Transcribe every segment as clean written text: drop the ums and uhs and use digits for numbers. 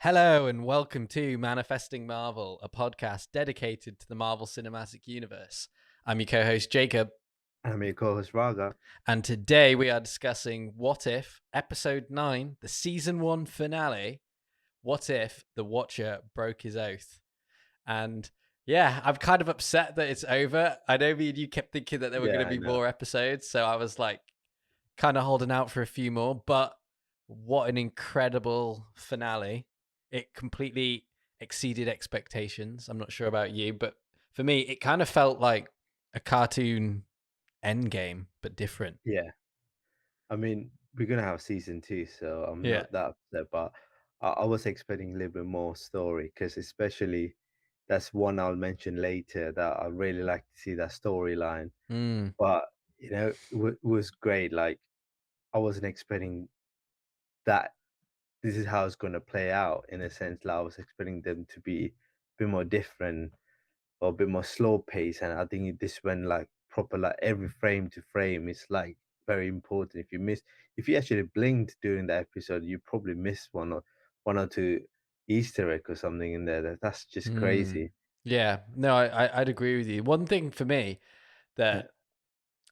Hello and welcome to Manifesting Marvel, a podcast dedicated to the Marvel Cinematic Universe. I'm your co host, Jacob, I'm your co-host Raga. and today we are discussing What If, Episode 9, the Season 1 finale. What if the Watcher broke his oath? And yeah, I'm kind of upset that it's over. I know me and you kept thinking that there were going Yeah, to I be know. more episodes, so I was like kind of holding out for a few more, but what an incredible finale. It completely exceeded expectations. I'm not sure about you, but for me, it kind of felt like a cartoon end game, but different. Yeah, I mean, we're gonna have season two, so I'm Yeah. not that upset. But I was expecting a little bit more story because, especially, that's one I'll mention later that I really like to see that storyline. Mm, But it was great. Like I wasn't expecting that. This is how it's gonna play out in a sense. Like I was expecting them to be a bit more different or a bit more slow pace. And I think this went like proper, like every frame to frame is like very important. If you actually blinked during the episode, you probably missed one or two Easter egg or something in there. That's just mm. crazy. Yeah. No, I'd agree with you. One thing for me Yeah, that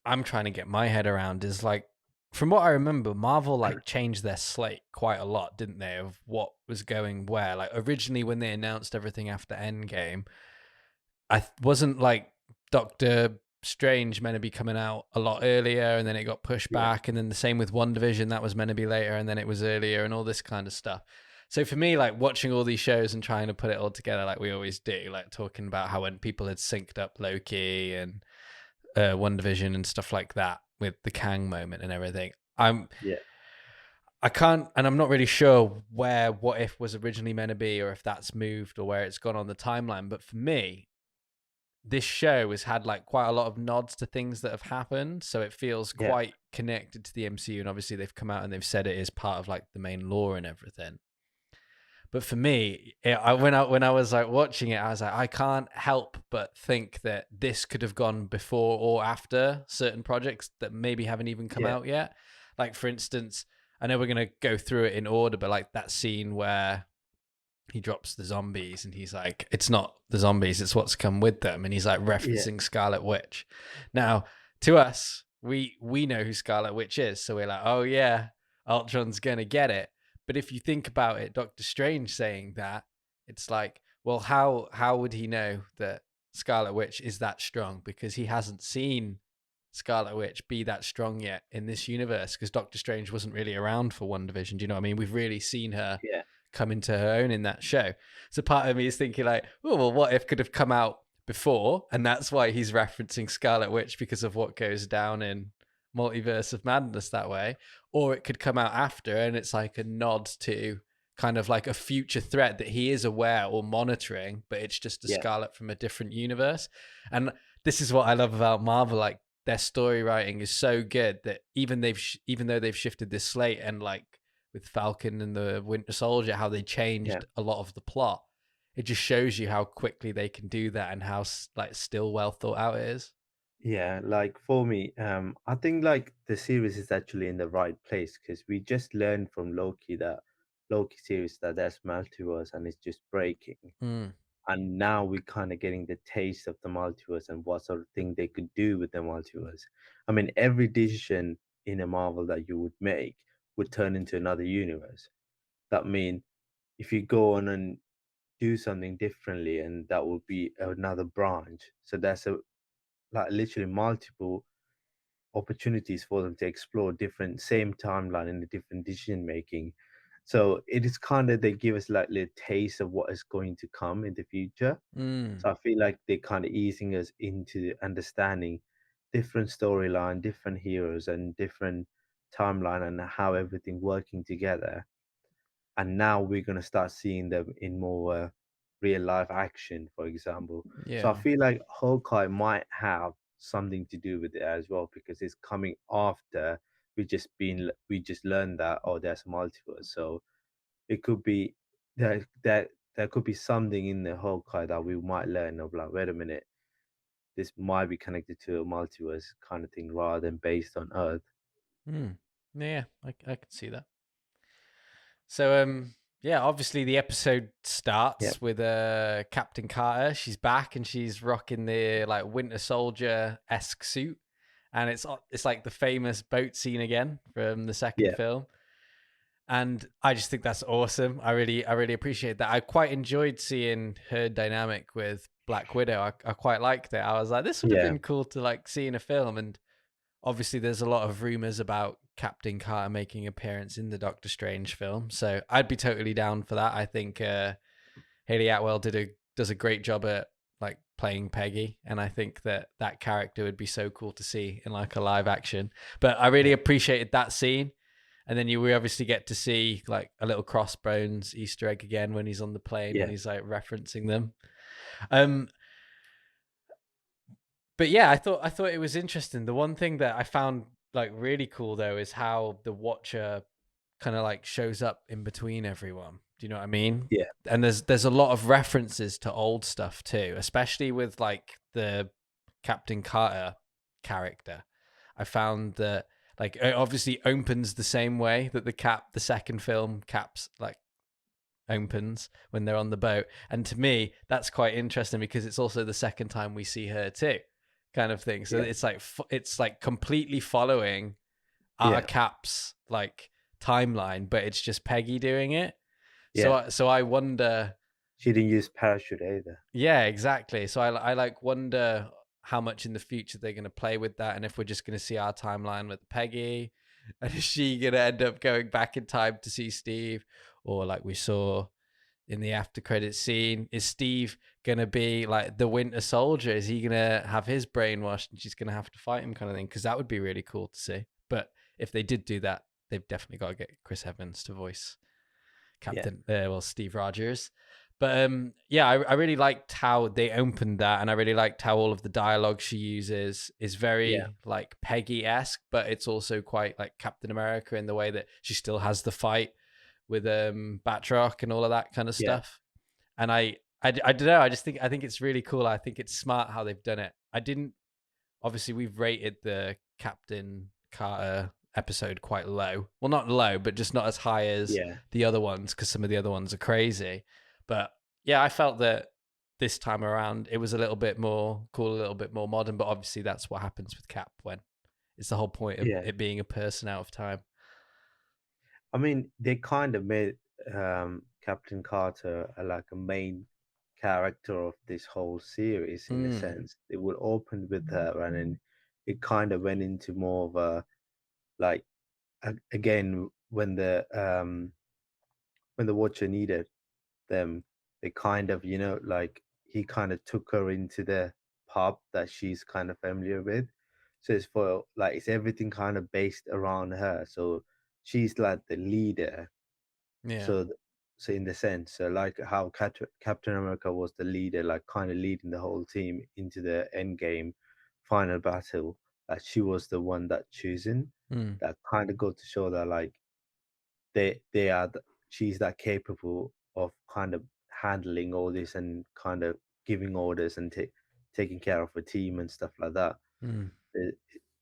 I'm trying to get my head around is like, from what I remember, Marvel like changed their slate quite a lot, didn't they? Of what was going where. Like originally, when they announced everything after Endgame, wasn't like Doctor Strange meant to be coming out a lot earlier, and then it got pushed yeah, back, and then the same with WandaVision, that was meant to be later, and then it was earlier, and all this kind of stuff. So for me, like watching all these shows and trying to put it all together, like we always do, like talking about how when people had synced up Loki and WandaVision and stuff like that with the Kang moment and everything. yeah, I can't, and I'm not really sure where What If was originally meant to be, or if that's moved, or where it's gone on the timeline. But for me, this show has had like quite a lot of nods to things that have happened, so it feels yeah, quite connected to the MCU. And obviously, they've come out and they've said it is part of like the main lore and everything. But for me, when I was like watching it, I was like, I can't help but think that this could have gone before or after certain projects that maybe haven't even come yeah, out yet. Like for instance, I know we're gonna go through it in order, but like that scene where he drops the zombies and he's like, it's not the zombies, it's what's come with them, and he's like yeah, referencing Scarlet Witch. Now, to us, we know who Scarlet Witch is, so we're like, oh yeah, Ultron's gonna get it. But if you think about it, Doctor Strange saying that, it's like, well, how would he know that Scarlet Witch is that strong? Because he hasn't seen Scarlet Witch be that strong yet in this universe, because Doctor Strange wasn't really around for One Division. Do you know what I mean? We've really seen her yeah, come into her own in that show. So part of me is thinking like, oh well, what if could have come out before, and that's why he's referencing Scarlet Witch because of what goes down in Multiverse of Madness that way, or it could come out after, and it's like a nod to kind of like a future threat that he is aware or monitoring, but it's just a yeah, Scarlet from a different universe. And this is what I love about Marvel, like their story writing is so good that even though they've shifted this slate and like with Falcon and the Winter Soldier, how they yeah. changed a lot of the plot. It just shows you how quickly they can do that and how like still well thought out it is. Yeah, like for me, I think like the series is actually in the right place because we just learned from Loki series that there's multiverse and it's just breaking. Mm, And now we're kind of getting the taste of the multiverse and what sort of thing they could do with the multiverse. I mean, every decision in a Marvel that you would make would turn into another universe. That mean if you go on and do something differently, and that would be another branch. So that's a like literally multiple opportunities for them to explore different same timeline and the different decision making. So it is kind of they give us like little taste of what is going to come in the future. mm, So I feel like they're kind of easing us into understanding different storyline, different heroes, and different timeline, and how everything working together. And now we're gonna start seeing them in more real life action, for example. So I yeah. feel like Hawkeye might have something to do with it as well because it's coming after we just learned that oh there's a multiverse. So it could be there could be something in the Hawkeye that we might learn of like wait a minute, this might be connected to a multiverse kind of thing rather than based on Earth. Mm. Yeah, I can see that. So Yeah, obviously the episode Yeah, starts with Captain Carter. She's back and she's rocking the like Winter Soldier esque suit, and it's like the famous boat scene again from the second yeah, film. And I just think that's awesome. I really appreciate that. I quite enjoyed seeing her dynamic with Black Widow. I quite liked it. I was like, this would have yeah, been cool to like see in a film. And obviously, there's a lot of rumors about Captain Carter making an appearance in the Doctor Strange film. So I'd be totally down for that. I think Haley Atwell does a great job at like playing Peggy, and I think that that character would be so cool to see in like a live action. But I really yeah, appreciated that scene. And then we obviously get to see like a little Crossbones Easter egg again when he's on the plane when yeah, he's like referencing them. Um, but yeah, I thought it was interesting. The one thing that I found like really cool though is how the Watcher kind of like shows up in between everyone. Do you know what I mean? yeah, And there's a lot of references to old stuff too, especially with like the Captain Carter character. I found that like it obviously opens the same way that the second film Caps like opens when they're on the boat. And to me, that's quite interesting because it's also the second time we see her too, kind of thing. So yeah, it's like completely following our yeah, Cap's like timeline, but it's just Peggy doing it. So yeah. I wonder. She didn't use parachute either. Yeah, exactly. So I like wonder how much in the future they're going to play with that, and if we're just going to see our timeline with Peggy, and is she going to end up going back in time to see Steve, or like we saw in the after credit scene, is Steve going to be like the Winter Soldier? Is he going to have his brainwashed, and she's going to have to fight him, kind of thing? Because that would be really cool to see. But if they did do that, they've definitely got to get Chris Evans to voice Yeah, Steve Rogers. But yeah, I really liked how they opened that, and I really liked how all of the dialogue she uses is yeah, very like Peggy esque, but it's also quite like Captain America in the way that she still has the fight with Batroc and all of that kind of yeah, stuff. And I don't know, I think it's really cool. I think it's smart how they've done it. I didn't Obviously we've rated the Captain Carter episode quite low. Well, not low, but just not as high as yeah, the other ones because some of the other ones are crazy. But yeah, I felt that this time around it was a little bit more cool, a little bit more modern. But obviously that's what happens with Cap when it's the whole point of yeah. it being a person out of time. I mean, they kind of made Captain Carter like a main character of this whole series in a Mm, sense. It would open with her, and then it kind of went into more of a like again when the Watcher needed them, they kind of like he kind of took her into the pub that she's kind of familiar with. So it's for like it's everything kind of based around her. So she's like the leader. yeah. So, so in the sense, so like how Captain America was the leader, like kind of leading the whole team into the end game, final battle, that she was the one that chosen. Mm, That kind of go to show that like they are, she's that capable of kind of handling all this and kind of giving orders and taking care of a team and stuff like that. mm, Uh,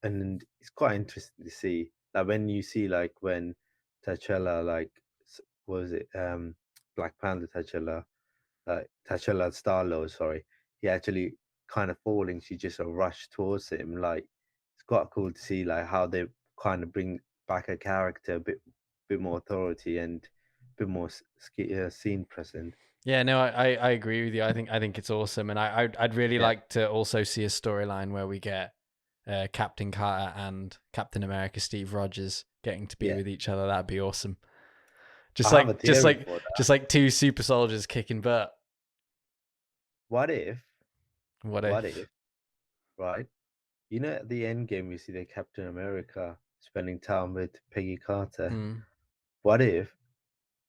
and it's quite interesting to see like when you see like when T'Challa like what was it Black Panther T'Challa T'Challa Star-Lord, sorry, he actually kind of falling, she just rushed towards him. Like it's quite cool to see like how they kind of bring back a character a bit more authority and a bit more scene present. yeah, no, I agree with you. I think it's awesome, and I'd really Yeah, like to also see a storyline where we get Captain Carter and Captain America Steve Rogers getting to be yeah. with each other. That'd be awesome. Just I have a like just theory like for that. just like two super soldiers kicking butt. What if, What what if? if, right? You know, at the end game, we see the Captain America spending time with Peggy Carter. Mm, What if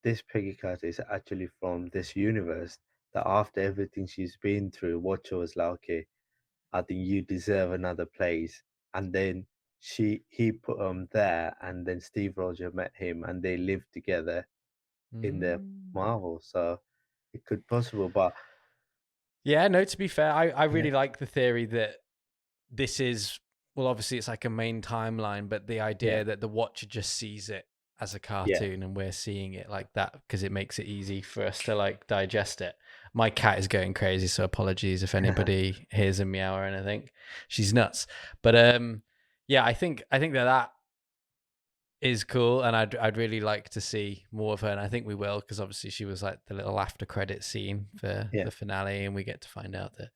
this Peggy Carter is actually from this universe? That after everything she's been through, Watcher was like, okay, I think you deserve another place. And then he put him there, and then Steve Rogers met him, and they lived together in the mm. Marvel. So it could possible, but Yeah, no. To be fair, I yeah, really like the theory that this is, well, obviously it's like a main timeline, but the yeah, idea that the Watcher just sees it as a Yeah. cartoon and we're seeing it like that because it makes it easy for us to like digest it. My cat is going crazy, so apologies if anybody hears a meow or anything. She's nuts. But yeah, I think that is cool, and I'd really like to see more of her, and I think we will because obviously she was like the little after credit scene for Yeah. the finale, and we get to find out that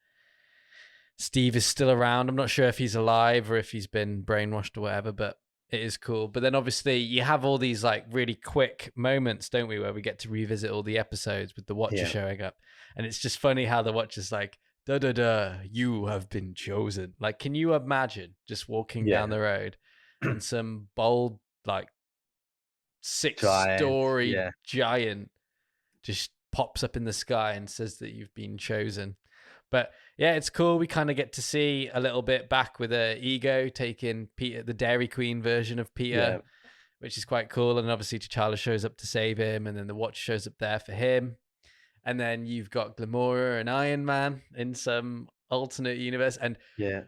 Steve is still around. I'm not sure if he's alive or if he's been brainwashed or whatever, but it is cool. But then obviously you have all these like really quick moments, don't we, where we get to revisit all the episodes with the Watcher Yeah. showing up. And it's just funny how the Watcher's like, da da da, you have been chosen. Like, can you imagine just walking down Yeah. the road and some bold, like six Giant. story Yeah. giant just pops up in the sky and says that you've been chosen. But yeah, it's cool. We kind of get to see a little bit back with Ego taking Peter, the Dairy Queen version of Peter, Yeah. which is quite cool. And obviously, T'Challa shows up to save him, and then the Watch shows up there for him. And then you've got Gamora and Iron Man in some alternate universe. And Yeah.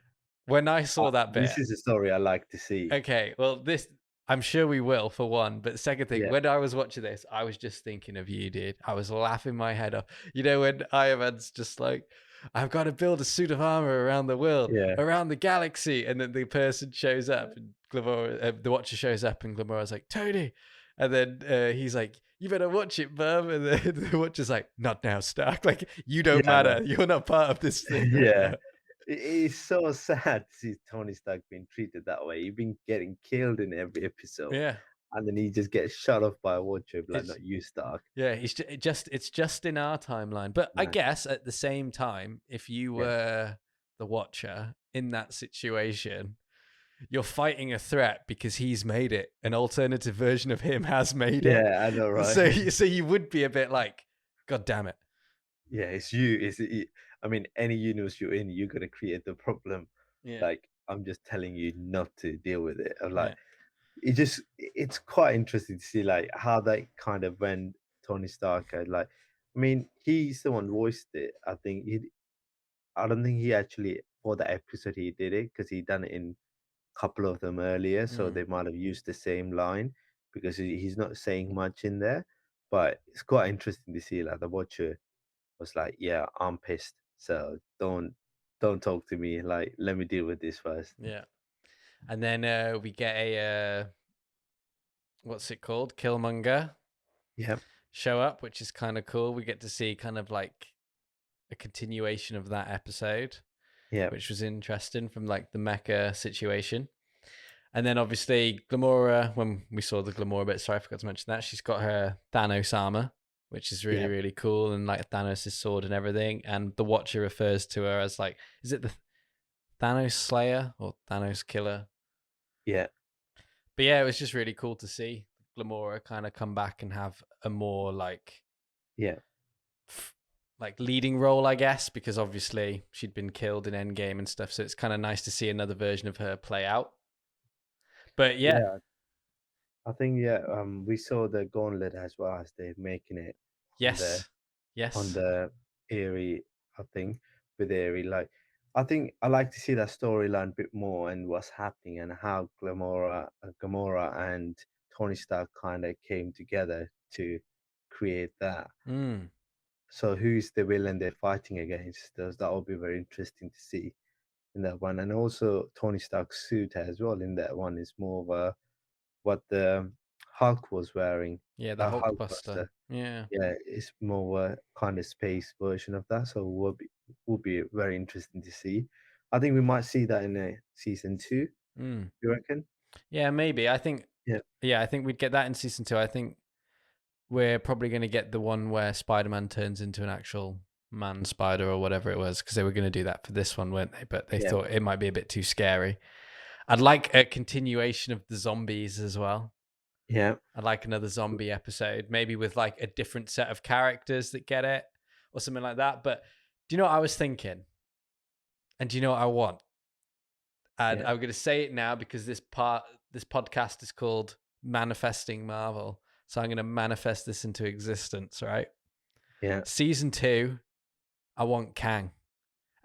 when I saw that This bit, is a story I like to see. okay, well, this I'm sure we will for one, but second thing, Yeah. when I was watching this, I was just thinking of you, dude. I was laughing my head off. You know, when Iron Man's just like, I've got to build a suit of armor around the world, Yeah. around the galaxy, and then the person shows up, and the Watcher shows up, and Gamora's like, Tony, and then he's like, you better watch it, bub, and then the Watcher's like, not now, Stark. Like, you don't Yeah. I know. matter. You're not part of this thing right Yeah. now. It's so sad to see Tony Stark being treated that way. He's been getting killed in every episode, Yeah, and then he just gets shot off by a Watcher, like, it's not you, Stark. Yeah, it's just in our timeline. But I No. guess at the same time, if you Yeah. were the Watcher in that situation, you're fighting a threat because he's made it. An alternative version of him has made it. Yeah, I know, right? So you would be a bit like, God damn it. Yeah, it's you. I mean, any universe you're in, you're gonna create the problem. Yeah, Like, I'm just telling you not to deal with it. I'm like, yeah. it's quite interesting to see like how they kind of when Tony Stark had like, I mean, he's the one voiced it. I don't think he actually for the episode he did it because he done it in a couple of them earlier, so Mm, they might have used the same line because he's not saying much in there. But it's quite interesting to see like the Watcher was like, "Yeah, I'm pissed. So don't talk to me. Like, let me deal with this first." yeah. And then we get what's it called? Killmonger Yeah, show up, which is kind of cool. We get to see kind of like a continuation of that episode, yeah, which was interesting from like the mecha situation. And then obviously Gamora, when we saw the Gamora bit, sorry, I forgot to mention that, she's got her Thanos armor, which is really, yeah, really cool, and like Thanos' sword and everything. And the Watcher refers to her as like, is it the Thanos Slayer or Thanos Killer? yeah, But yeah, it was just really cool to see Gamora kind of come back and have a more yeah, like leading role, I guess, because obviously she'd been killed in Endgame and stuff. So it's kind of nice to see another version of her play out. But yeah, yeah. I think yeah. We saw the Gauntlet as well as they're making it on the yes, on yes. the Eerie. I think with Eerie, like I think I like to see that storyline a bit more and what's happening and how Gamora and Tony Stark kind of came together to create that. Mm, So who's the villain they're fighting against? That will be very interesting to see in that one. And also Tony Stark's suit as well in that one is more of a what the Hulk was wearing. yeah, the A Hulkbuster. Hulkbuster. Yeah. Yeah, it's more a kind of space version of that. So will be very interesting to see. I think we might see that in season two. Mm. You reckon? Yeah, maybe. I think Yeah, yeah, I think we'd get that in season 2. I think we're probably going to get the one where Spider-Man turns into an actual man spider or whatever it was, because they were going to do that for this one, weren't they? But they yeah, thought it might be a bit too scary. I'd like a continuation of the zombies as well. yeah, I'd like another zombie episode, maybe with like a different set of characters that get it or something like that. But do you know what I was thinking? And do you know what I want? And yeah, I'm going to say it now because this podcast is called Manifesting Marvel. So I'm going to manifest this into existence, right? yeah, Season 2, I want Kang.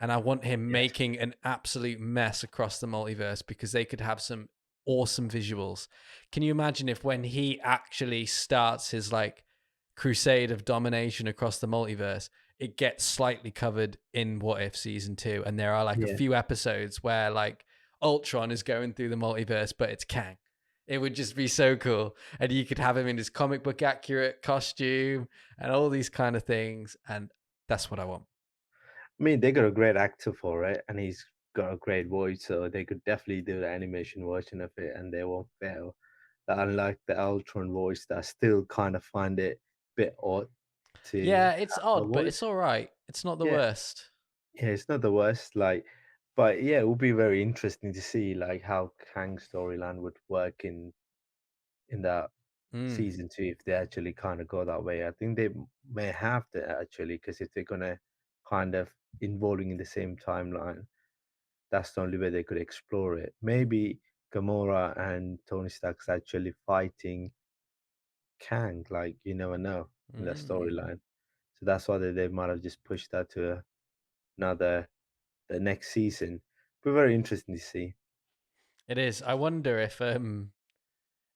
And I want him yes, making an absolute mess across the multiverse because they could have some awesome visuals. Can you imagine if when he actually starts his like crusade of domination across the multiverse, it gets slightly covered in What If season 2, and there are like a Yeah. few episodes where like Ultron is going through the multiverse, but it's Kang. It would just be so cool, and you could have him in his comic book accurate costume and all these kind of things, and that's what I want. I mean, they got a great actor for it, and he's got a great voice, so they could definitely do the animation version of it, and they won't fail. But unlike the Ultron voice, that I still kind of find it a bit odd to Yeah, it's have a odd, but voice. it's all right. It's not the Yeah, worst. yeah, it's not the worst. Like, but yeah, it would be very interesting to see like how Kang's storyline would work in that Mm, season two if they actually kind of go that way. I think they may have to actually, because if they're gonna kind of involving in the same timeline, that's the only way they could explore it. Maybe Gamora and Tony Stark's actually fighting Kang, like you never know in that mm. storyline. So that's why they might have just pushed that to another the next season. But very interesting to see. It is. I wonder if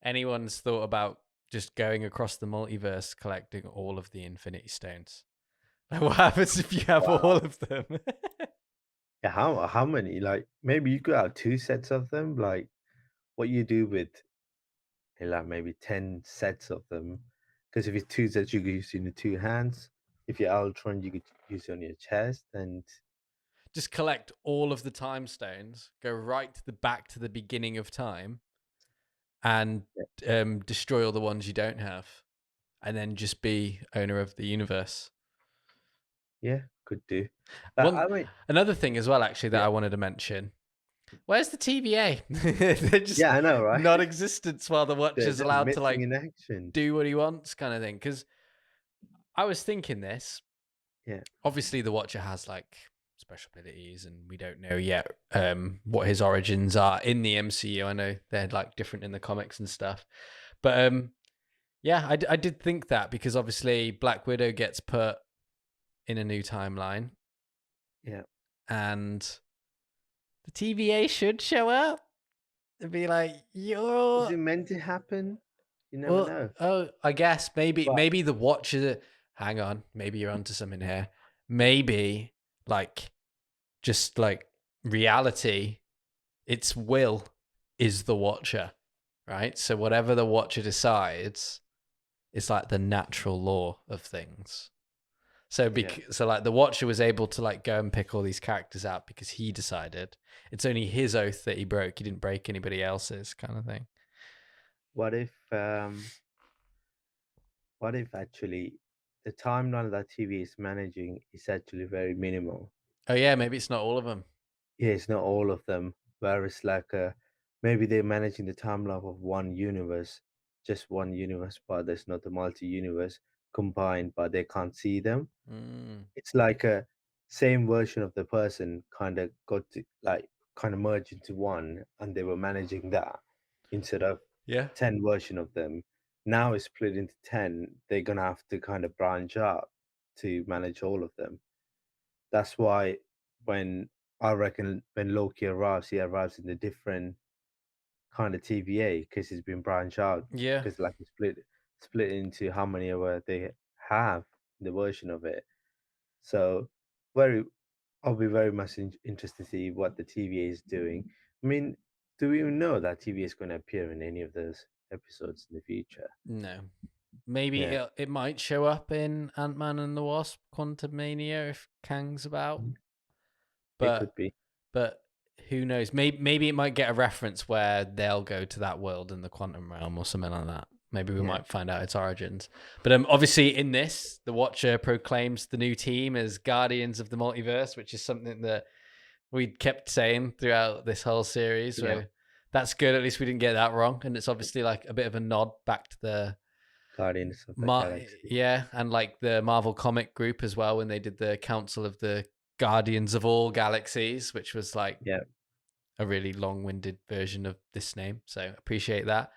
anyone's thought about just going across the multiverse collecting all of the Infinity Stones. Like, what happens if you have all Wow. of them? Yeah, how many? Like maybe you could have two sets of them. Like what you do with like maybe 10 sets of them. Because if it's two sets, you could use in the two hands. If you're Ultron, you could use it on your chest. And Just collect all of the time stones, go right to the back to the beginning of time, and yeah, destroy all the ones you don't have, and then just be owner of the universe. yeah, could do. But One I mean, another thing as well, actually, that yeah, I wanted to mention. Where's the TVA? They're just yeah, I know, right? non-existent while the Watcher's They're allowed to missing like in action. do what he wants, kind of thing. Because I was thinking this. Yeah, Obviously, the Watcher has like special abilities, and we don't know yet what his origins are in the MCU. I know they're like different in the comics and stuff, but yeah, I did think that because obviously Black Widow gets put in a new timeline, yeah. and the TVA should show up and be like, Is "You're it meant to happen? You never well, know. oh, I guess maybe But maybe the Watcher. Hang on, maybe you're onto something here. Maybe like just like reality, its will is the Watcher, right? So whatever the Watcher decides is like the natural law of things. So yeah, so like the Watcher was able to like go and pick all these characters out because he decided. It's only his oath that he broke. He didn't break anybody else's, kind of thing. what if what if actually the timeline that TV is managing is actually very minimal? Oh yeah, maybe it's not all of them. Yeah, it's not all of them. Whereas like maybe they're managing the timeline of one universe, just one universe, but there's not the multi-universe combined, but they can't see them. Mm, It's like a same version of the person kind of got to like kind of merge into one, and they were managing that instead of yeah. 10 version of them. Now it's split into 10. They're gonna have to kind of branch out to manage all of them. That's why when I reckon when Loki arrives, he arrives in a different kind of TVA because he's been branched out Yeah. because like he split into how many ever they have the version of it. So very I'll be very much interested to see what the TVA is doing. I mean, do we even know that TVA is going to appear in any of those episodes in the future? No. Maybe Yeah, it might show up in Ant-Man and the Wasp: Quantumania if Kang's about, mhm, it but could be. but who knows? Maybe it might get a reference where they'll go to that world in the quantum realm or something like that. Maybe we Yeah, might find out its origins. But obviously in this, the Watcher proclaims the new team as Guardians of the Multiverse, which is something that we kept saying throughout this whole series. yeah. So that's good. At least we didn't get that wrong, and it's obviously like a bit of a nod back to the Guardians of the Galaxy. Yeah, and like the Marvel comic group as well when they did the Council of the Guardians of all Galaxies, which was like Yeah, a really long-winded version of this name. So appreciate that.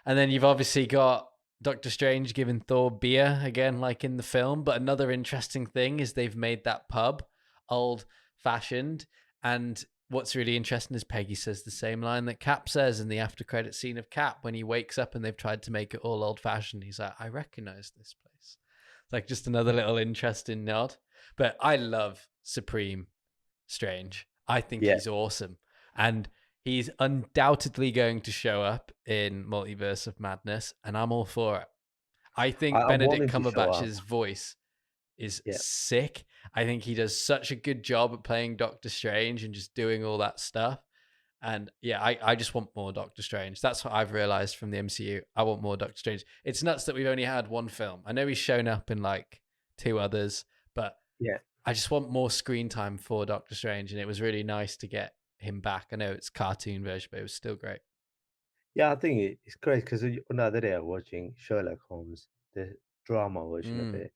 And then you've obviously got Doctor Strange giving Thor beer again, like in the film. But another interesting thing is they've made that pub old fashioned. And what's really interesting is Peggy says the same line that Cap says in the after credit scene of Cap when he wakes up and they've tried to make it all old fashioned. He's like, I recognize this place. It's like just another little interesting nod. But I love Supreme Strange. I think Yeah, he's awesome. And he's undoubtedly going to show up in Multiverse of Madness, and I'm all for it. I think I want Benedict him to show up. Cumberbatch's voice is Yeah, sick. I think he does such a good job at playing Doctor Strange and just doing all that stuff. And yeah, I just want more Doctor Strange. That's what I've realized from the MCU. I want more Doctor Strange. It's nuts that we've only had one film. I know he's shown up in like two others, but yeah, I just want more screen time for Doctor Strange. And it was really nice to get him back. I know it's cartoon version, but it was still great. yeah. I think it's great because the other day I was watching Sherlock Holmes, the drama version of Mm, it,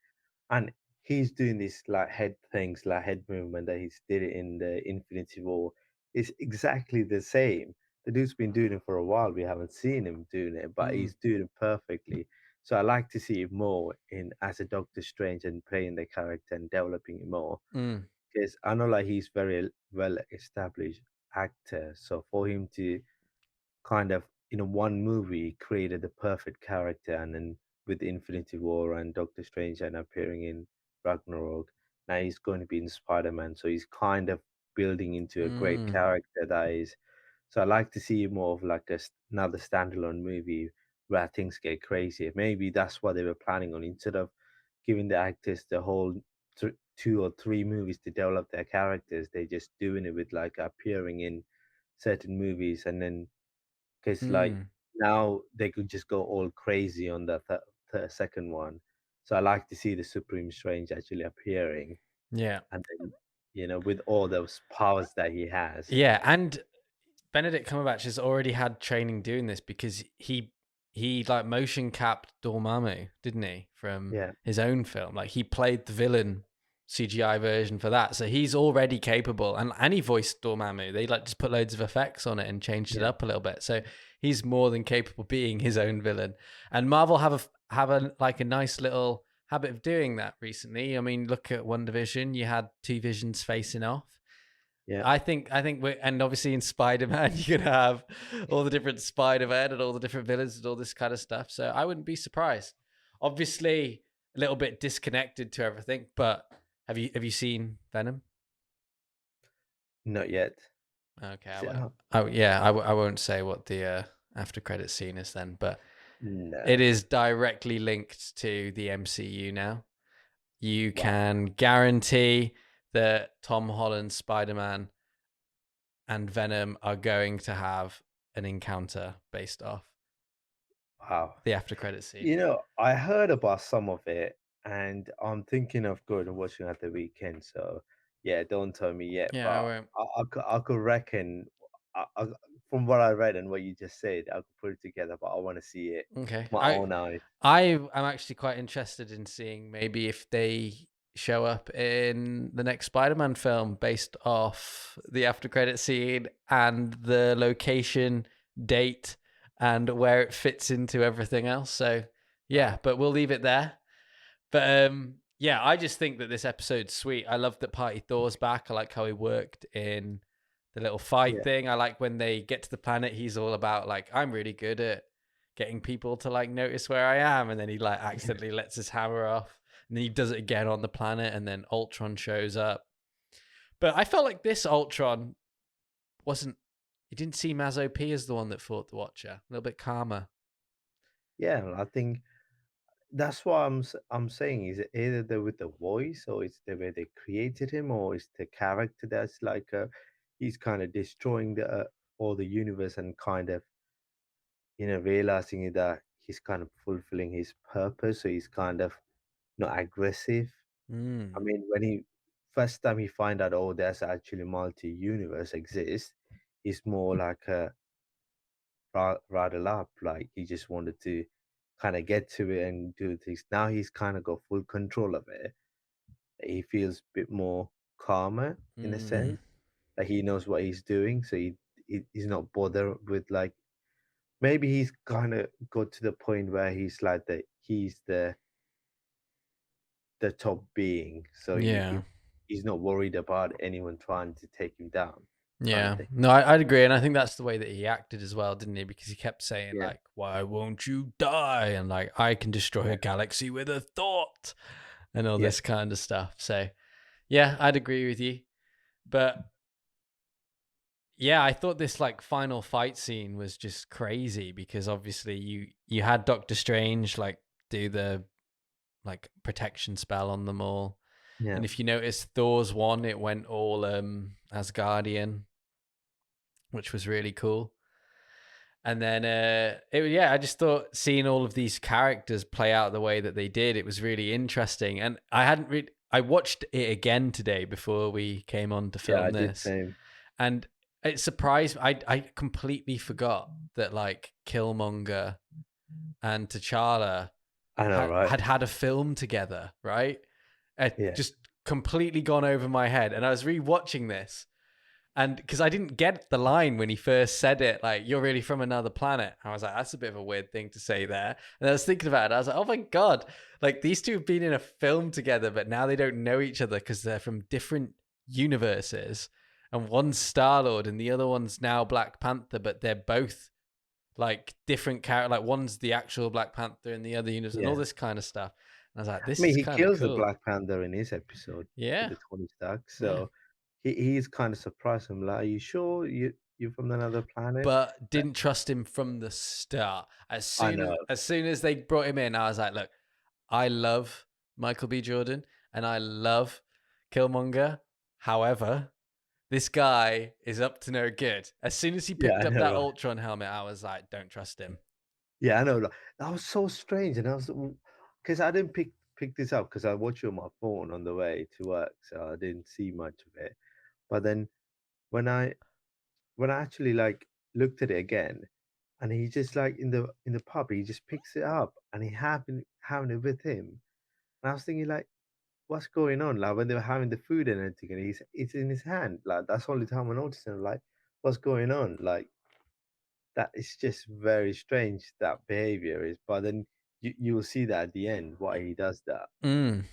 and he's doing this like head things, like head movement that he's did it in the Infinity War. It's exactly the same. The dude's been doing it for a while. We haven't seen him doing it, but mm, he's doing it perfectly. So I like to see him more in as a Doctor Strange and playing the character and developing it more. mm, Because I know like he's very well established actor. So for him to kind of in one movie created the perfect character, and then with Infinity War and Doctor Strange and appearing in Ragnarok, now he's going to be in Spider-Man, so he's kind of building into a great mm, character that is. So I like to see more of like another standalone movie where things get crazy. Maybe that's what they were planning on, instead of giving the actors the whole 2 or 3 movies to develop their characters. They're just doing it with like appearing in certain movies, and then because like mm. now they could just go all crazy on the second one. So I like to see the Supreme Strange actually appearing, Yeah. and then with all those powers that he has. Yeah. And Benedict Cumberbatch has already had training doing this because he like motion capped Dormammu, didn't he, from Yeah, his own film? Like he played the villain CGI version for that, so he's already capable. And he voiced Dormammu. They like just put loads of effects on it and changed it yeah, up a little bit, so he's more than capable being his own villain. And Marvel have a like a nice little habit of doing that recently. I mean, look at One Division. You had two visions facing off. yeah. I think we're, and obviously in Spider-Man you can have all the different Spider-Man and all the different villains and all this kind of stuff. So I wouldn't be surprised. Obviously a little bit disconnected to everything, but have you seen Venom? Not yet. Okay, So, oh, oh yeah, I won't say what the after credit scene is then, but it no. is directly linked to the MCU now. You Wow. can guarantee that Tom Holland's Spider-Man and Venom are going to have an encounter based off Wow. the after credit scene. I heard about some of it, and I'm thinking of going and watching at the weekend. So, yeah, don't tell me yet, Yeah, I but won't. I could reckon, from what I read and what you just said, I could put it together. But I want to see it Okay. my I own eyes. I am actually quite interested in seeing maybe if they show up in the next Spider-Man film based off the after credit scene and the location, date, and where it fits into everything else. So yeah, Wow. but we'll leave it there. But yeah, I just think that this episode's sweet. I love that Party Thor's back. I like how he worked in the little fight Yeah. thing. I like when they get to the planet, he's all about like, I'm really good at getting people to like notice where I am, and then he like accidentally lets his hammer off, and then he does it again on the planet, and then Ultron shows up. But I felt like this Ultron wasn't. It didn't seem as OP as the one that fought the Watcher. A little bit calmer. Yeah, I think that's what I'm saying. Is it either with the voice, or it's the way they created him, or it's the character that's like he's kind of destroying the all the universe, and kind of realizing that he's kind of fulfilling his purpose, so he's kind of not aggressive. I Mm. mean, when he first time he find out, oh, there's actually multi-universe exists, he's more like a rattle up, like he just wanted to kind of get to it and do things. Now he's kind of got full control of it. He feels a bit more calmer in a Mm. sense. Like he knows what he's doing, so he's not bothered with like, maybe he's kind of got to the point where he's like he's the top being, so Yeah. he's not worried about anyone trying to take him down. kind of Yeah. thing. No, I'd agree. And I think that's the way that he acted as well, didn't he? Because he kept saying, Yeah, like, why won't you die? And like, I can destroy yeah, a galaxy with a thought and all yeah, this kind of stuff. So, yeah, I'd agree with you. But yeah, I thought this like final fight scene was just crazy because obviously you had Doctor Strange like do the like protection spell on them all. yeah, And if you notice Thor's one, it went all Asgardian, which was really cool. And then yeah, I just thought seeing all of these characters play out the way that they did, it was really interesting. And I watched it again today before we came on to yeah. I film did this. same. And it surprised I completely forgot that like Killmonger and T'Challa I know, right? had a film together, right? It Yeah, just completely gone over my head. And I was rewatching this, and because I didn't get the line when he first said it, like, you're really from another planet. I was like, that's a bit of a weird thing to say there. And I was thinking about it. I was like, oh my God, like these two have been in a film together, but now they don't know each other because they're from different universes. And one's Star Lord and the other one's now Black Panther, but they're both like different character. Like one's the actual Black Panther in the other universe and all yeah. this kind of stuff. And I was like, I this mean, is he kind of kills the cool. Black Panther in his episode with Yeah. the Tony Stark, Yeah. so he's kind of surprised him. Like, are you sure you're from another planet? But Uh, didn't trust him from the start. I know. As soon as they brought him in, I was like, look, I love Michael B. Jordan and I love Killmonger. However, this guy is up to no good. As soon as he Yeah, picked I up know, that right? Ultron helmet, I was like, don't trust him. Yeah, I know. Like, that was so strange, and I was because I didn't pick this up because I watched it on my phone on the way to work, so I didn't see much of it. But then when I when I actually like looked at it again, and he just like in the pub, he just picks it up and he having it with him, and I was thinking like, what's going on? Like when they were having the food and everything, and it's in his hand. Like that's the only time I noticed him. Like, what's going on? Like that is just very strange. That behavior is, but then you will see that at the end why he does that. Mm.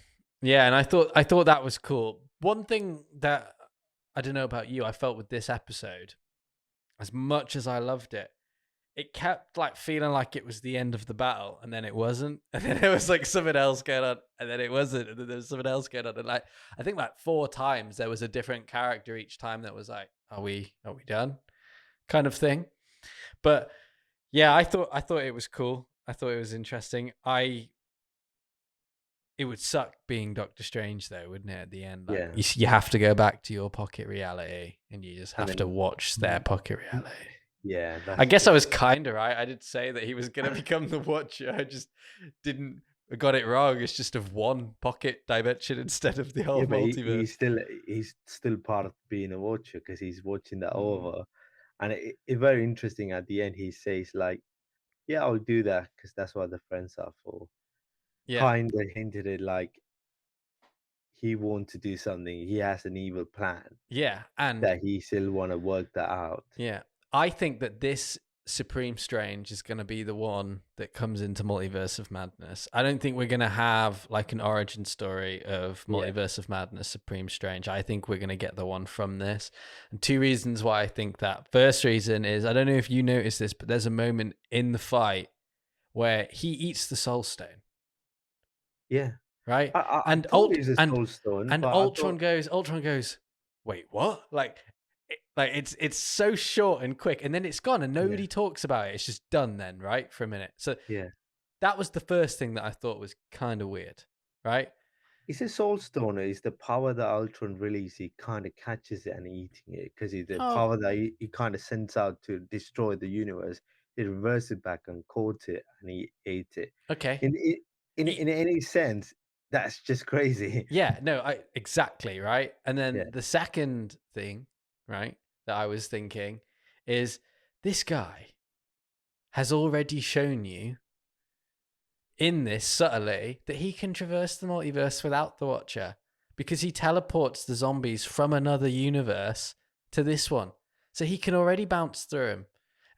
Yeah, and I thought that was cool. One thing that I don't know about you, I felt with this episode, as much as I loved it, it kept like feeling like it was the end of the battle and then it wasn't and then there was like something else going on and then it wasn't and then there was something else going on and like I think like 4 times there was a different character each time that was like are we done kind of thing. But yeah, I thought it was cool. I thought it was interesting. I It would suck being Doctor Strange though, wouldn't it, at the end? Like Yeah, you have to go back to your pocket reality and you just and have to then watch their pocket reality. yeah, I that's guess I just was kind of right. I did say that he was going to become the Watcher. I just didn't got it wrong. It's just of one pocket dimension instead of the whole yeah, but multiverse. he's still part of being a watcher because he's watching that Mm. over, and it's very interesting. At the end, he says like, "Yeah, I'll do that because that's what the friends are for." Yeah, Kind of hinted it like he wants to do something. He has an evil plan yeah, and that he still want to work that out. yeah, I think that this Supreme Strange is going to be the one that comes into Multiverse of Madness. I don't think we're going to have like an origin story of Yeah, Multiverse of Madness Supreme Strange. I think we're going to get the one from this. And 2 reasons why I think that. First reason is I don't know if you noticed this, but there's a moment in the fight where he eats the Soul Stone, yeah. right? I And thought it was a soul stone, And but I thought, Ultron goes, wait, what? Like, like it's so short and quick, and then it's gone, and yeah, nobody talks about it. It's just done then, right, for a minute. So yeah. that was the first thing that I thought was kind of weird, right? It's a soul stone. Is the power that Ultron release? He kind of catches it and eating it because it's the Oh, power that he kind of sends out to destroy the universe. He reversed it back and caught it and he ate it. okay. In i- E- in any sense, that's just crazy. Yeah, no, I exactly right. And Yeah, then the second thing, right, that I was thinking is this guy has already shown you in this subtly that he can traverse the multiverse without the Watcher because he teleports the zombies from another universe to this one. So he can already bounce through them.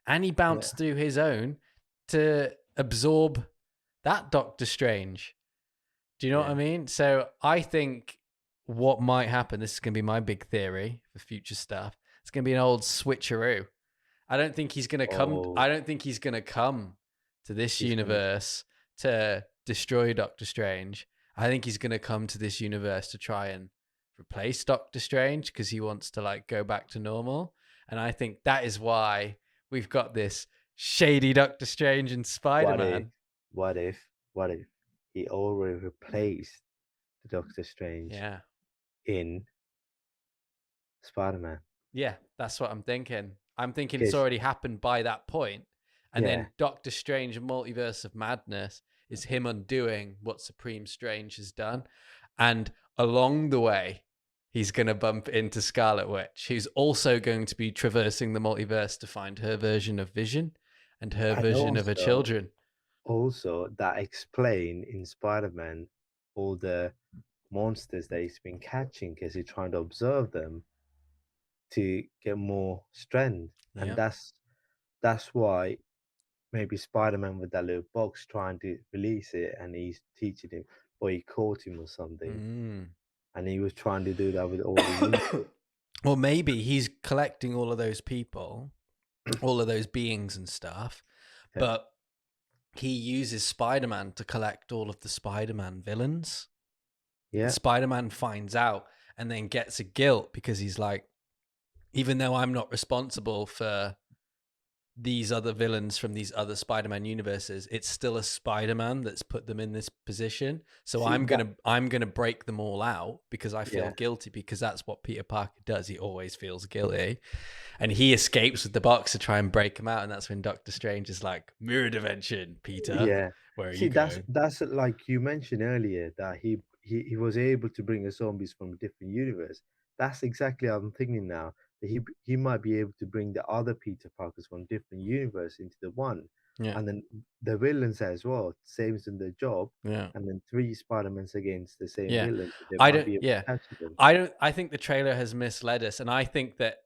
And he yeah, bounced through his own to absorb that Doctor Strange. Do you know what I yeah, mean? So I think what might happen, this is going to be my big theory for future stuff, It's gonna be an old switcheroo. I don't think he's gonna come. Oh, I don't think he's gonna come to this he's gonna universe to destroy Doctor Strange. I think he's gonna come to this universe to try and replace Doctor Strange because he wants to like go back to normal. And I think that is why we've got this shady Doctor Strange and Spider what if Man. what if he already replaced the Doctor Strange Yeah. in Spider-Man? Yeah, that's what I'm thinking. I'm thinking it's 'Cause already happened by that point, and yeah, then Doctor Strange Multiverse of Madness is him undoing what Supreme Strange has done. And along the way, he's going to bump into Scarlet Witch, who's also going to be traversing the multiverse to find her version of Vision and her and version of her children. also that explain in Spider-Man all the monsters that he's been catching because he's trying to observe them to get more strength. And Yeah. that's why maybe Spider-Man with that little box trying to release it and he's teaching him or he caught him or something. Mm. And he was trying to do that with all the universe. Well, maybe he's collecting all of those people, all of those beings and stuff, Yeah. but he uses Spider-Man to collect all of the Spider-Man villains. And Yeah. Spider-Man finds out and then gets a guilt because he's like, even though I'm not responsible for these other villains from these other Spider-Man universes, it's still a Spider-Man that's put them in this position. So See that I'm gonna break them all out because I feel yeah. guilty because that's what Peter Parker does. He always feels guilty. And he escapes with the box to try and break them out. And that's when Doctor Strange is like, mirror dimension, Peter. Yeah. Where are you See, going? that's like you mentioned earlier that he was able to bring us zombies from a different universe. That's exactly how I'm thinking now. That he might be able to bring the other Peter Parkers from different universe into the one, Yeah. and then the villains as well, saves them their job, Yeah. and then three Spider-Mans against the same Yeah. villain. They I might don't be able yeah. to catch them. I think the trailer has misled us. And I think that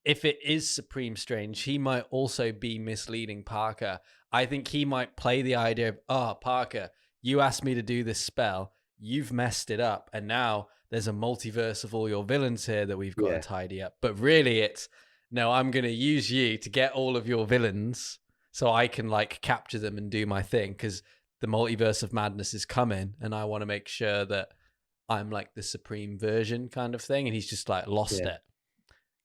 if it is Supreme Strange, he might also be misleading Parker. I think he might play the idea of, oh, Parker, you asked me to do this spell. You've messed it up. And now there's a multiverse of all your villains here that we've got to Yeah, tidy up. But really, it's no, I'm going to use you to get all of your villains so I can like capture them and do my thing because the multiverse of madness is coming. And I want to make sure that I'm like the supreme version kind of thing. And he's just like lost yeah. it.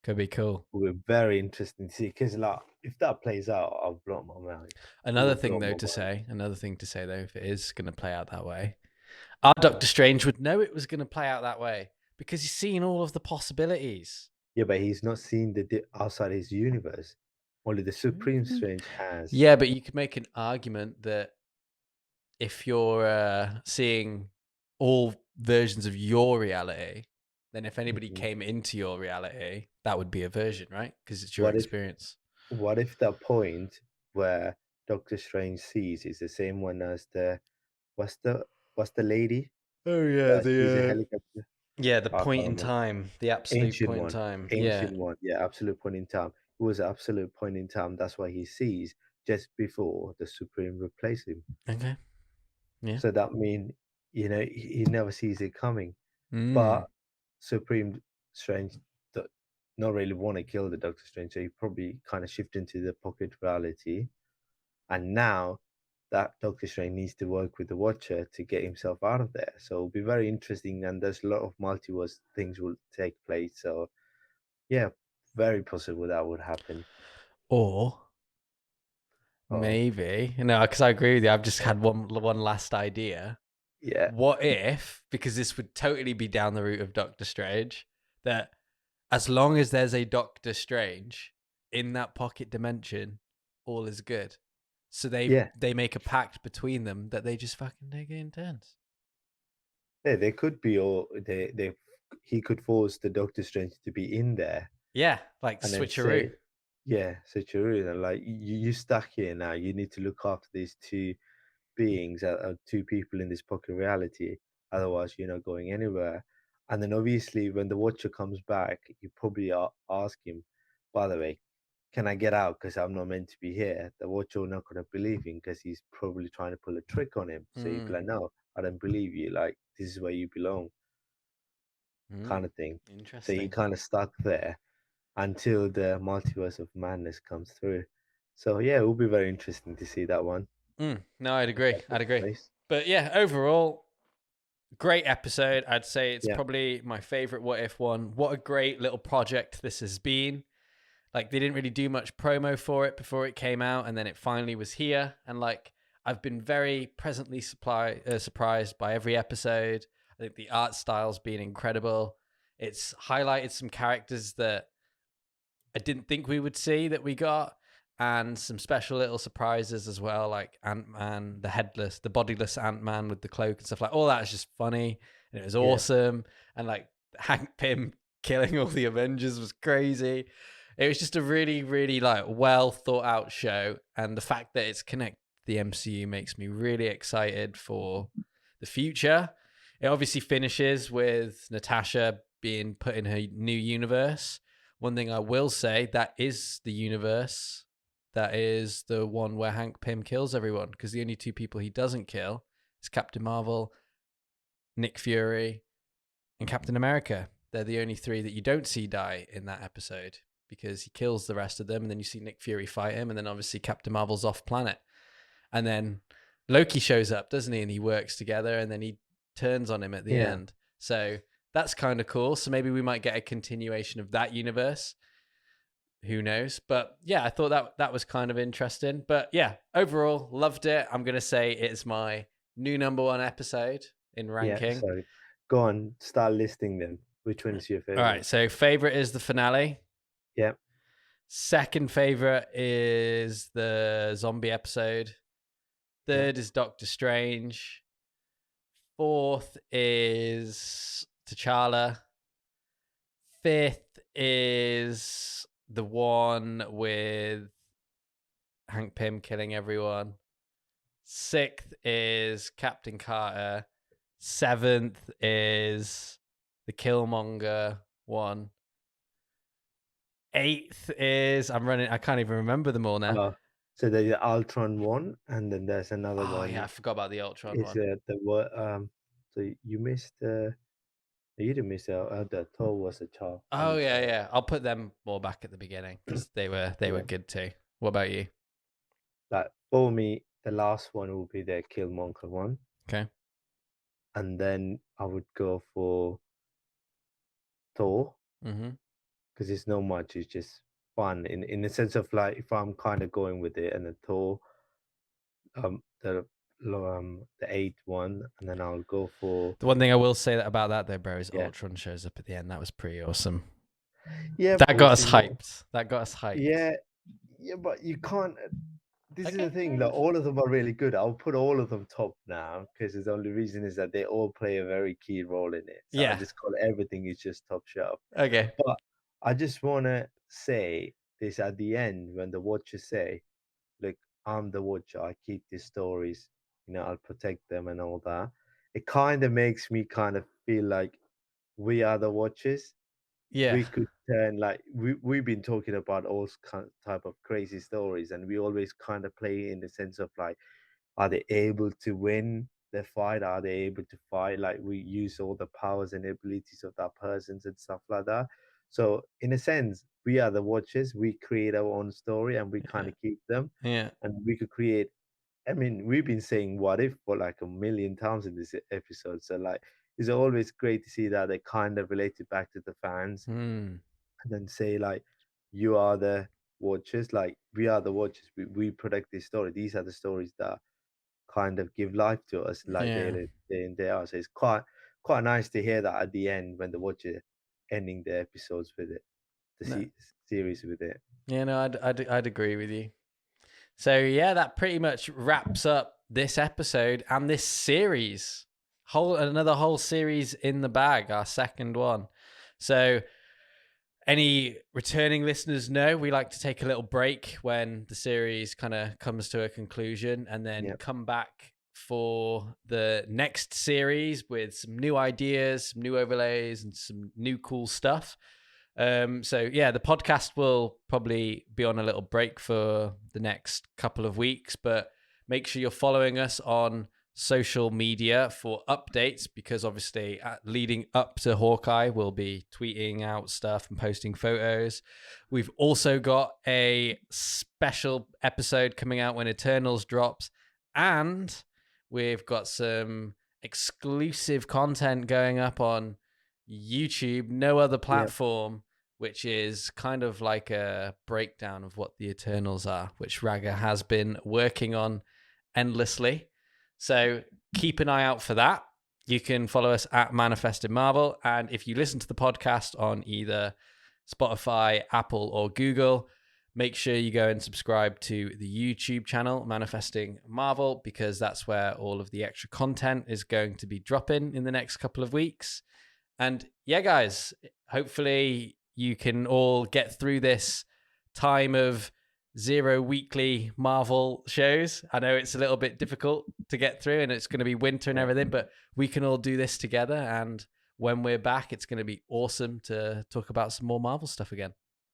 Could be cool. We're very interesting to see because like if that plays out, I'll blow my mind. It Another will thing blow though my to mind. say, another thing to say though, if it is going to play out that way, our Doctor Strange would know it was going to play out that way because he's seen all of the possibilities. Yeah, but he's not seen outside his universe. Only the Supreme Mm. Strange has. Yeah, but you could make an argument that if you're seeing all versions of your reality, then if anybody Mhm. came into your reality, that would be a version, right? Because it's your What if experience. what if that point where Doctor Strange sees is the same one as the what's the what's the lady Oh yeah, that sees a the helicopter? yeah, the I can't point in remember. time, the absolute Ancient point in one. time. Yeah. Ancient one. Yeah, absolute point in time. It was an absolute point in time. That's why he sees just before the Supreme replace him. Okay. Yeah. So that mean, he never sees it coming. Mm. But Supreme Strange do not really wanna kill the Doctor Strange, so he probably kinda shift into the pocket reality, and now that Doctor Strange needs to work with the Watcher to get himself out of there, so it'll be very interesting, and there's a lot of multiverse things will take place, so yeah, very possible that would happen. Or Oh, maybe no, because I agree with you. I've just had one last idea. yeah, What if, because this would totally be down the route of Doctor Strange, that as long as there's a Doctor Strange in that pocket dimension, all is good. So yeah, they make a pact between them that they just fucking take it in turns. yeah, they could be or they he could force the Doctor Strange to be in there Yeah, like and then switcheroo. say, yeah, situation, and like you stuck here now. You need to look after these two beings, two people in this pocket reality. Otherwise, you're not going anywhere. And then obviously, when the Watcher comes back, you probably ask him, by the way, can I get out? Because I'm not meant to be here. The Watcher will not going to believe him because he's probably trying to pull a trick on him. So he'd be Mm, like, no, I don't believe you. Like, this is where you belong, kind mm, of thing. So you interesting. kind of stuck there. until the multiverse of madness comes through. So yeah, it will be very interesting to see that one. No, I'd If agree. that I'd takes agree. place. But yeah, overall, great episode. I'd say it's Yeah, probably my favorite What If one. What a great little project this has been. Like, they didn't really do much promo for it before it came out, and then it finally was here. And like, I've been very presently surprised by every episode. I think the art style's been incredible. It's highlighted some characters that I didn't think we would see that we got, and some special little surprises as well, like Ant Man, the bodiless Ant Man with the cloak and stuff like all that is just funny and it was yeah, awesome. And like Hank Pym killing all the Avengers was crazy. It was just a really, really like well thought out show, and the fact that it's connected to the MCU makes me really excited for the future. It obviously finishes with Natasha being put in her new universe. One thing I will say, that is the universe that is the one where Hank Pym kills everyone, because the only two people he doesn't kill is Captain Marvel, Nick Fury, and Captain America. They're the only three that you don't see die in that episode, because he kills the rest of them, and then you see Nick Fury fight him, and then obviously Captain Marvel's off planet. And then Loki shows up, doesn't he? And he works together, and then he turns on him at the yeah, end. So that's kind of cool. So maybe we might get a continuation of that universe. Who knows? But yeah, I thought that was kind of interesting. But yeah, overall, loved it. I'm gonna say it's my new number one episode in yeah. ranking. Sorry. Go on, start listing them. Which one is your All right, favorite? so favorite is the finale. Yeah, Second favorite is the zombie episode. yeah. Third is Doctor Strange. Fourth is T'Challa. Fifth is the one with Hank Pym killing everyone. Sixth is Captain Carter. Seventh is the Killmonger one. Eighth is I can't even remember them all now. Uh, so there's the Ultron one, and then there's another Oh yeah, I one. forgot about the Ultron Is one. the what? So you missed you didn't miss the Thor was a child Oh only yeah, child. yeah. I'll put them more back at the beginning because they were Yeah. good too. What about you? Like for me, the last one will be the Killmonger one, Okay. and then I would go for Thor Mm-hmm. because it's not much. It's just fun in the sense of like if I'm kind of going with it, and the Thor, the eighth one, and then I'll go for The one thing I will say about that though, bro, is yeah, Ultron shows up at the end. That was pretty awesome. yeah. That But got us you know, hyped. That got us hyped. yeah, yeah. But you can't. This is the Okay, fair thing that enough. all of them are really good. I'll put all of them top now because the only reason is that they all play a very key role in it. So I Yeah. just call everything is just top shelf. Okay. But I just want to say this at the end when the watchers say, "Look, I'm the watcher. I keep these stories. I'll protect them and all that." It kind of makes me kind of feel like we are the watchers. Yeah. We could turn like we've been talking about all type of crazy stories, and we always kind of play in the sense of like, are they able to win the fight? Are they able to fight? Like we use all the powers and abilities of that persons and stuff like that. So in a sense, we are the watchers. We create our own story and we kind Yeah. of keep them. Yeah. And we could create. I mean, we've been saying what if for like a million times in this episode. So like, it's always great to see that they kind of relate it back to the fans Hmm. and then say like, you are the watchers. Like we are the watchers. We protect this story. These are the stories that kind of give life to us like Yeah. day in day out. So it's quite nice to hear that at the end when the watcher ending the episodes with it, the No. series with it. Yeah, no, I'd agree with you. So yeah, that pretty much wraps up this episode and this series. Another whole series in the bag, our second one. So any returning listeners know we like to take a little break when the series kind of comes to a conclusion and then Yeah, come back for the next series with some new ideas, some new overlays, and some new cool stuff. So yeah, the podcast will probably be on a little break for the next couple of weeks, but make sure you're following us on social media for updates, because obviously leading up to Hawkeye, we'll be tweeting out stuff and posting photos. We've also got a special episode coming out when Eternals drops, and we've got some exclusive content going up on YouTube, no other Yep. platform, which is kind of like a breakdown of what the Eternals are, which Raga has been working on endlessly. So keep an eye out for that. You can follow us at Manifested Marvel. And if you listen to the podcast on either Spotify, Apple, or Google, make sure you go and subscribe to the YouTube channel, Manifesting Marvel, because that's where all of the extra content is going to be dropping in the next couple of weeks. And yeah, guys, hopefully you can all get through this time of 0 weekly Marvel shows. I know it's a little bit difficult to get through, and it's going to be winter and everything, but we can all do this together. And when we're back, it's going to be awesome to talk about some more Marvel stuff again.